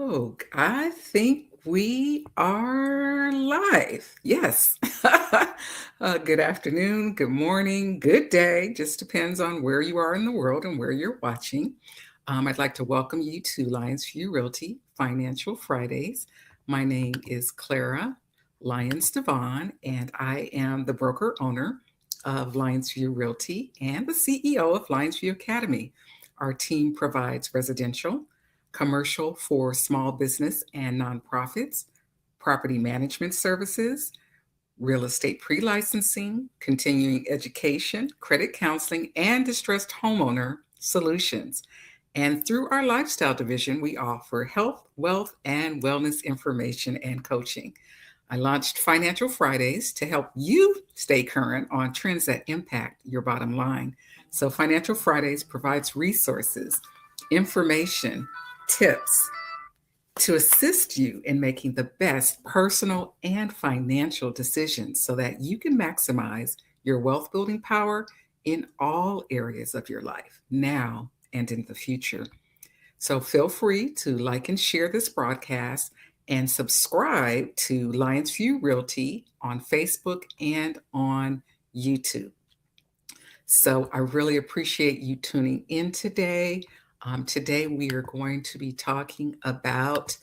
Oh, I think we are live. Yes. Good afternoon, good morning, good day. Just depends on where you are in the world and where you're watching. I'd like to welcome you to Lyonsview Realty Financial Fridays. My name is Clara Lyons-DeVaughn, and I am the broker owner of Lyonsview Realty and the CEO of Lyonsview Academy. Our team provides residential, commercial for small business and nonprofits, property management services, real estate pre licensing, continuing education, credit counseling, and distressed homeowner solutions. And through our lifestyle division, we offer health, wealth, and wellness information and coaching. I launched Financial Fridays to help you stay current on trends that impact your bottom line. So, Financial Fridays provides resources, information, tips to assist you in making the best personal and financial decisions so that you can maximize your wealth building power in all areas of your life, now and in the future. So feel free to like and share this broadcast and subscribe to Lions View Realty on Facebook and on YouTube. So I really appreciate you tuning in today. Today, we are going to be talking about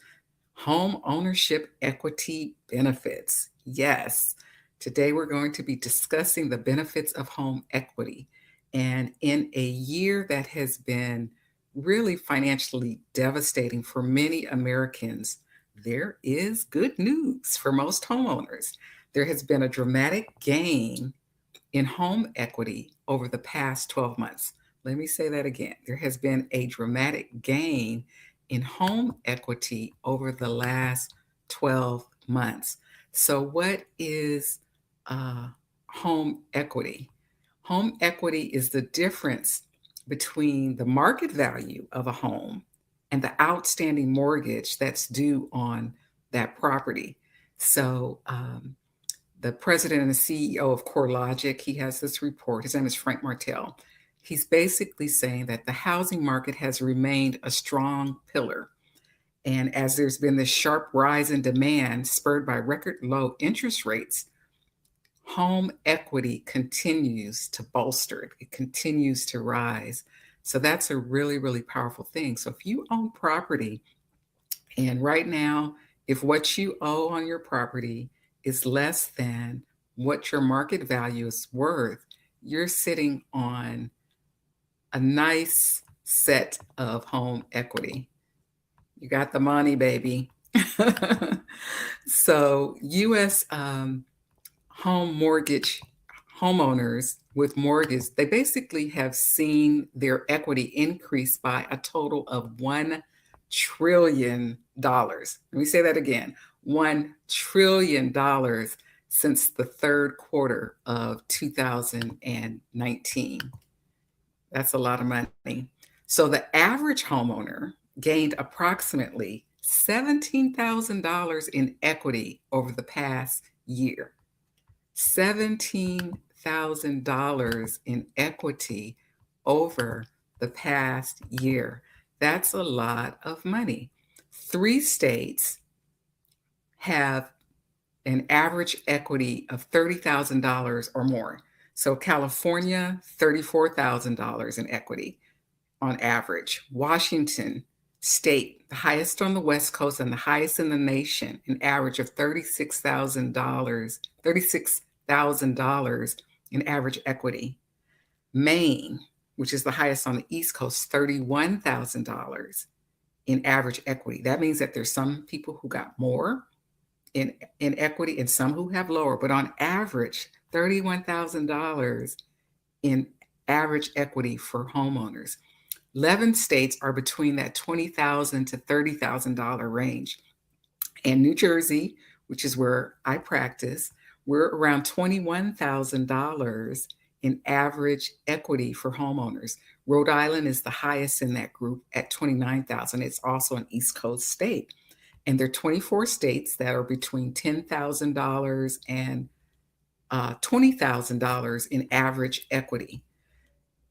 home ownership equity benefits. Yes, today we're going to be discussing the benefits of home equity. And in a year that has been really financially devastating for many Americans, there is good news for most homeowners. There has been a dramatic gain in home equity over the past 12 months. Let me say that again. There has been a dramatic gain in home equity over the last 12 months. So, what is home equity? Home equity is the difference between the market value of a home and the outstanding mortgage that's due on that property. So, the president and the CEO of CoreLogic, he has this report. His name is Frank Martell. He's basically saying that the housing market has remained a strong pillar. And as there's been this sharp rise in demand spurred by record low interest rates, home equity continues to bolster it. It continues to rise. So that's a really, really powerful thing. So if you own property, and right now, if what you owe on your property is less than what your market value is worth, you're sitting on a nice set of home equity. You got the money, baby. So, U.S. Home mortgage homeowners with mortgage, they basically have seen their equity increase by a total of $1 trillion. Let me say that again, $1 trillion since the third quarter of 2019. That's a lot of money. So the average homeowner gained approximately $17,000 in equity over the past year. $17,000 in equity over the past year. That's a lot of money. 3 states have an average equity of $30,000 or more. So California, $34,000 in equity on average. Washington State, the highest on the West Coast and the highest in the nation, an average of $36,000 in average equity. Maine, which is the highest on the East Coast, $31,000 in average equity. That means that there's some people who got more in equity and some who have lower, but on average, $31,000 in average equity for homeowners. 11 states are between that $20,000 to $30,000 range. And New Jersey, which is where I practice, we're around $21,000 in average equity for homeowners. Rhode Island is the highest in that group at $29,000. It's also an East Coast state. And there are 24 states that are between $10,000 and $20,000 in average equity.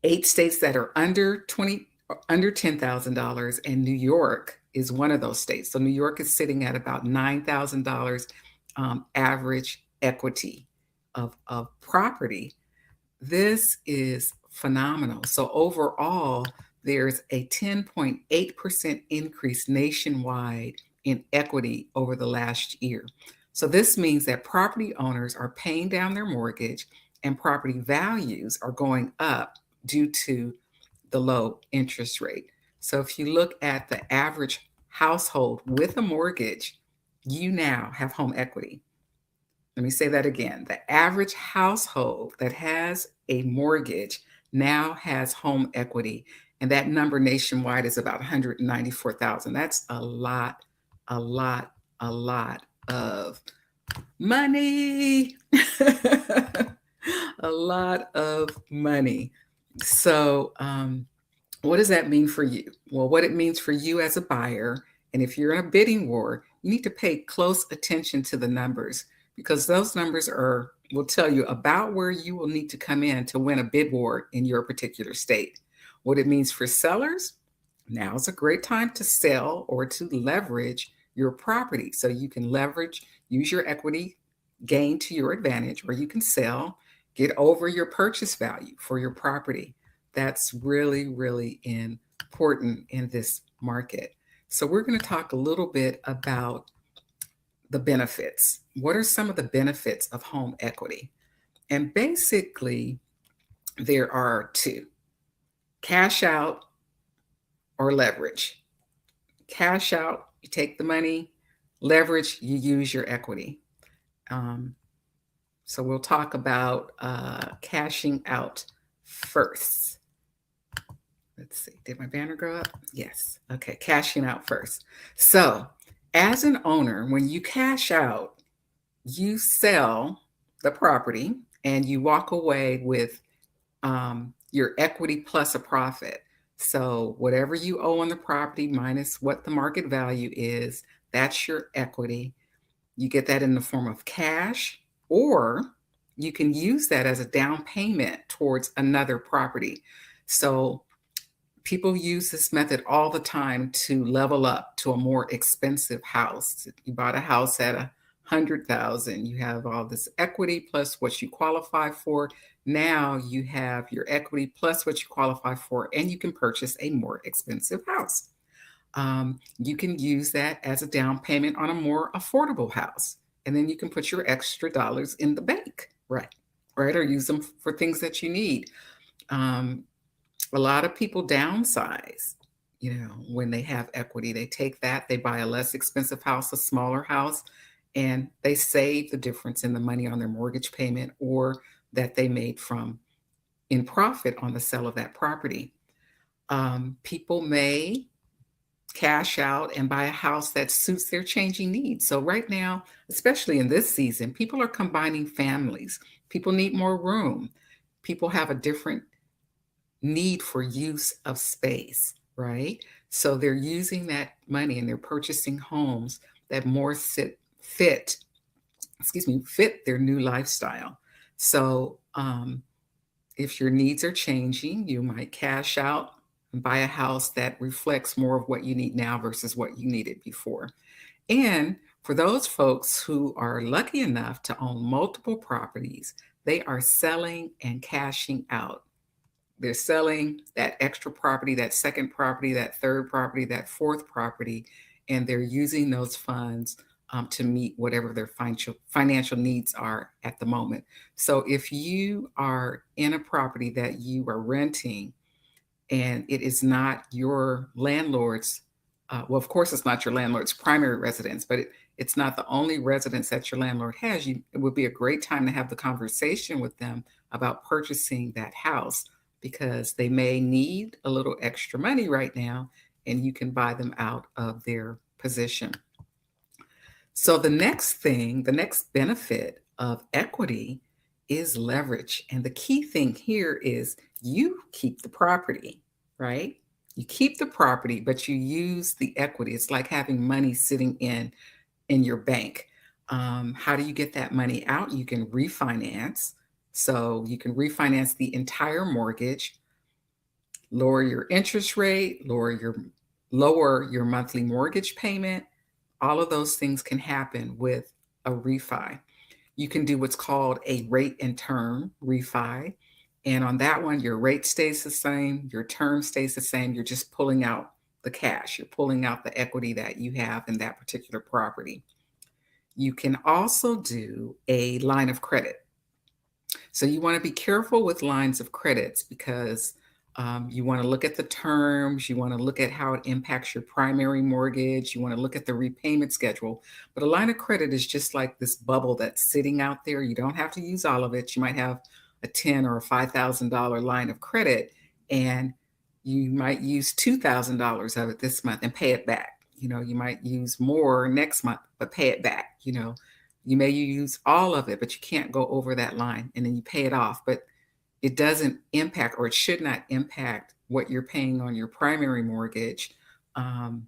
8 states that are under $10,000, and New York is one of those states. So New York is sitting at about $9,000 average equity of property. This is phenomenal. So overall, there's a 10.8% increase nationwide in equity over the last year. So this means that property owners are paying down their mortgage and property values are going up due to the low interest rate. So if you look at the average household with a mortgage, you now have home equity. Let me say that again. The average household that has a mortgage now has home equity, and that number nationwide is about 194,000. That's a lot, a lot, a lot of money. A lot of money. So, what does that mean for you? Well, what it means for you as a buyer, and if you're in a bidding war, you need to pay close attention to the numbers because those numbers will tell you about where you will need to come in to win a bid war in your particular state. What it means for sellers, now is a great time to sell or to leverage your property. So you can use your equity gain to your advantage, or you can sell, get over your purchase value for your property. That's really, really important in this market. So we're going to talk a little bit about the benefits. What are some of the benefits of home equity? And basically, there are two: cash out or leverage. Cash out, you take the money; leverage, you use your equity. So we'll talk about cashing out first. Let's see, did my banner go up? Yes. Okay, cashing out first. So as an owner, when you cash out, you sell the property and you walk away with your equity plus a profit. So whatever you owe on the property minus what the market value is, that's your equity. You get that in the form of cash, or you can use that as a down payment towards another property. So people use this method all the time to level up to a more expensive house. You bought a house at 100,000, you have all this equity plus what you qualify for. Now you have your equity plus what you qualify for, and you can purchase a more expensive house. You can use that as a down payment on a more affordable house. And then you can put your extra dollars in the bank, right? Or use them for things that you need. A lot of people downsize, when they have equity. They take that, they buy a less expensive house, a smaller house, and they save the difference in the money on their mortgage payment or that they made in profit on the sale of that property. People may cash out and buy a house that suits their changing needs. So right now, especially in this season, people are combining families. People need more room. People have a different need for use of space, right? So they're using that money and they're purchasing homes that more fit their new lifestyle. So if your needs are changing, you might cash out and buy a house that reflects more of what you need now versus what you needed before. And for those folks who are lucky enough to own multiple properties, they are selling and cashing out. They're selling that extra property, that second property, that third property, that fourth property, and they're using those funds to meet whatever their financial needs are at the moment. So if you are in a property that you are renting and it is not your landlord's, well, of course, it's not your landlord's primary residence, but it's not the only residence that your landlord has, it would be a great time to have the conversation with them about purchasing that house, because they may need a little extra money right now and you can buy them out of their position. So the next benefit of equity is leverage. And the key thing here is you keep the property, right? You keep the property, but you use the equity. It's like having money sitting in your bank. How do you get that money out? You can refinance. So you can refinance the entire mortgage, lower your interest rate, lower your lower your monthly mortgage payment. All of those things can happen with a refi. You can do what's called a rate and term refi. And on that one, your rate stays the same, your term stays the same. You're just pulling out the cash, you're pulling out the equity that you have in that particular property. You can also do a line of credit. So you want to be careful with lines of credits because you want to look at the terms, you want to look at how it impacts your primary mortgage, you want to look at the repayment schedule. But a line of credit is just like this bubble that's sitting out there. You don't have to use all of it. You might have a $10 or a $5,000 line of credit, and you might use $2,000 of it this month and pay it back. You might use more next month, but pay it back. You may use all of it, but you can't go over that line, and then you pay it off. But it doesn't impact, or it should not impact, what you're paying on your primary mortgage. Um,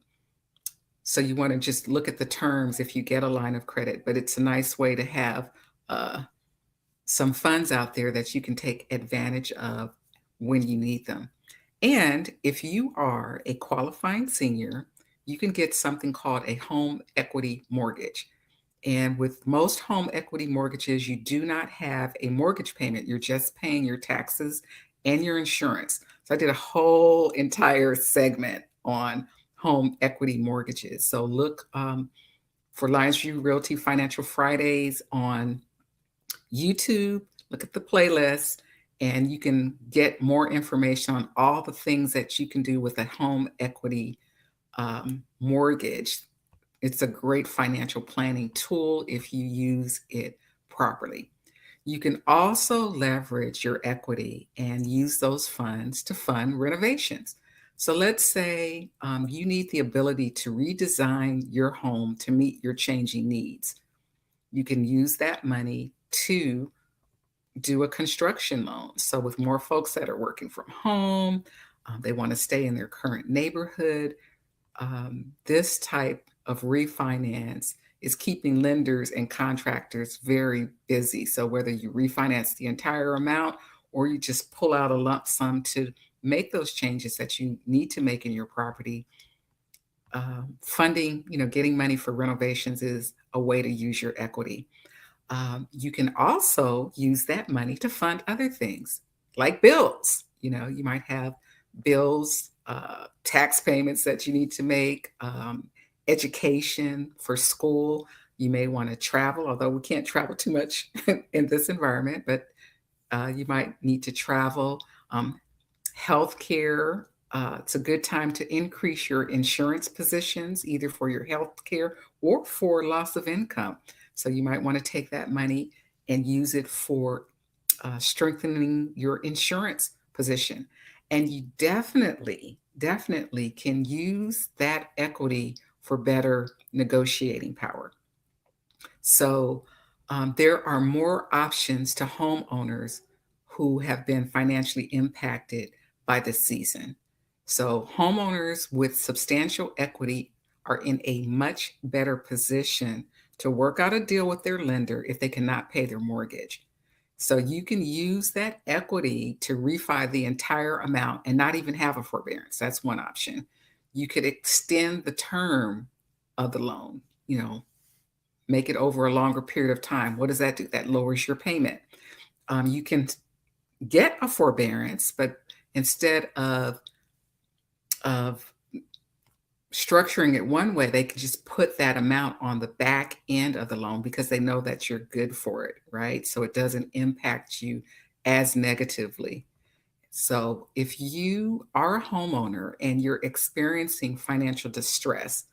so you want to just look at the terms if you get a line of credit. But it's a nice way to have uh, some funds out there that you can take advantage of when you need them. And if you are a qualifying senior, you can get something called a home equity mortgage. And with most home equity mortgages, you do not have a mortgage payment. You're just paying your taxes and your insurance. So I did a whole entire segment on home equity mortgages. So look for Lyonsview Realty Financial Fridays on YouTube. Look at the playlist, and you can get more information on all the things that you can do with a home equity mortgage. It's a great financial planning tool if you use it properly. You can also leverage your equity and use those funds to fund renovations. So let's say you need the ability to redesign your home to meet your changing needs. You can use that money to do a construction loan. So with more folks that are working from home, they want to stay in their current neighborhood. This type of refinance is keeping lenders and contractors very busy. So whether you refinance the entire amount or you just pull out a lump sum to make those changes that you need to make in your property, funding, getting money for renovations is a way to use your equity. You can also use that money to fund other things like bills. You might have bills, tax payments that you need to make, education for school. You may want to travel, although we can't travel too much in this environment, but you might need to travel. Healthcare. It's a good time to increase your insurance positions, either for your healthcare or for loss of income. So you might want to take that money and use it for strengthening your insurance position. And you definitely, definitely can use that equity for better negotiating power. So there are more options to homeowners who have been financially impacted by this season. So homeowners with substantial equity are in a much better position to work out a deal with their lender if they cannot pay their mortgage. So you can use that equity to refi the entire amount and not even have a forbearance. That's one option. You could extend the term of the loan, make it over a longer period of time. What does that do? That lowers your payment. You can get a forbearance, but instead of structuring it one way, they can just put that amount on the back end of the loan because they know that you're good for it, right? So it doesn't impact you as negatively. So if you are a homeowner and you're experiencing financial distress,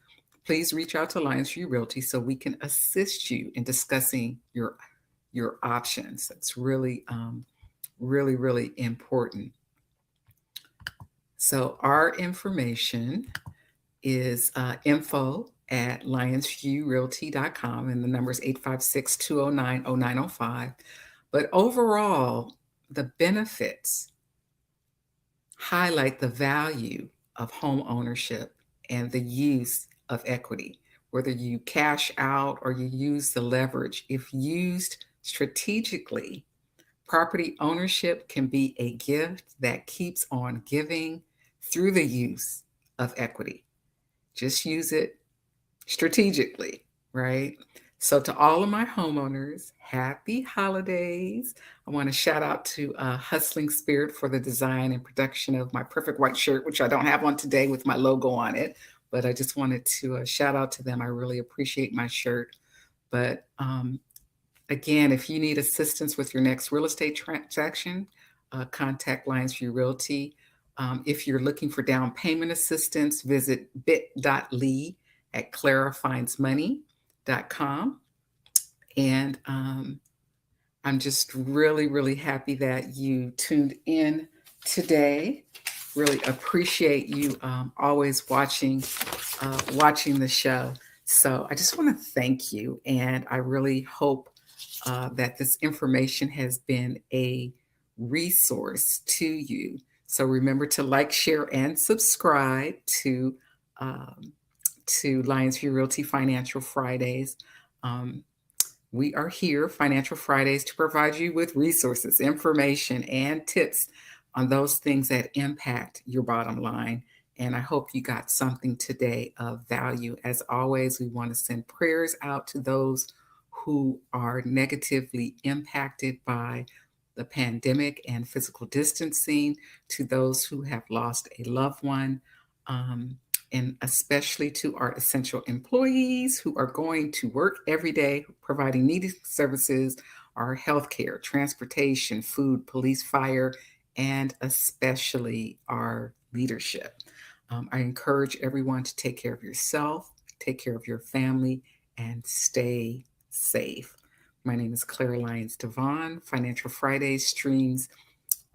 please reach out to Lyonsview Realty so we can assist you in discussing your options. That's really, really, really important. So our information is info@lyonsviewrealty.com, and the number is 856-209-0905. But overall, the benefits highlight the value of home ownership and the use of equity. Whether you cash out or you use the leverage, if used strategically, property ownership can be a gift that keeps on giving through the use of equity. Just use it strategically, right? So, to all of my homeowners, happy holidays. I want to shout out to Hustling Spirit for the design and production of my perfect white shirt, which I don't have on today with my logo on it, but I just wanted to shout out to them. I really appreciate my shirt. But again, if you need assistance with your next real estate transaction, contact Lyonsview Realty. If you're looking for down payment assistance, visit bit.ly at clarafindsmoney.com. And I'm just really, really happy that you tuned in today. Really appreciate you always watching the show. So I just want to thank you, and I really hope that this information has been a resource to you. So remember to like, share, and subscribe um, to Lyonsview Realty Financial Fridays. Um, we are here, Financial Fridays, to provide you with resources, information, and tips on those things that impact your bottom line. And I hope you got something today of value. As always, we want to send prayers out to those who are negatively impacted by the pandemic and physical distancing, to those who have lost a loved one. And especially to our essential employees who are going to work every day providing needed services, our healthcare, transportation, food, police, fire, and especially our leadership. I encourage everyone to take care of yourself, take care of your family, and stay safe. My name is Clara Lyons-DeVaughn. Financial Fridays streams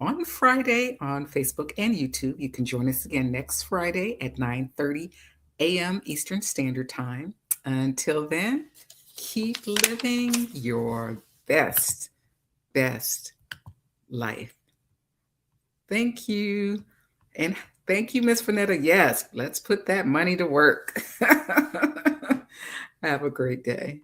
on Friday on Facebook and YouTube. You can join us again next Friday at 9:30 a.m. Eastern Standard Time. Until then, keep living your best life. Thank you. And thank you, Miss Vanetta. Yes, let's put that money to work. Have a great day.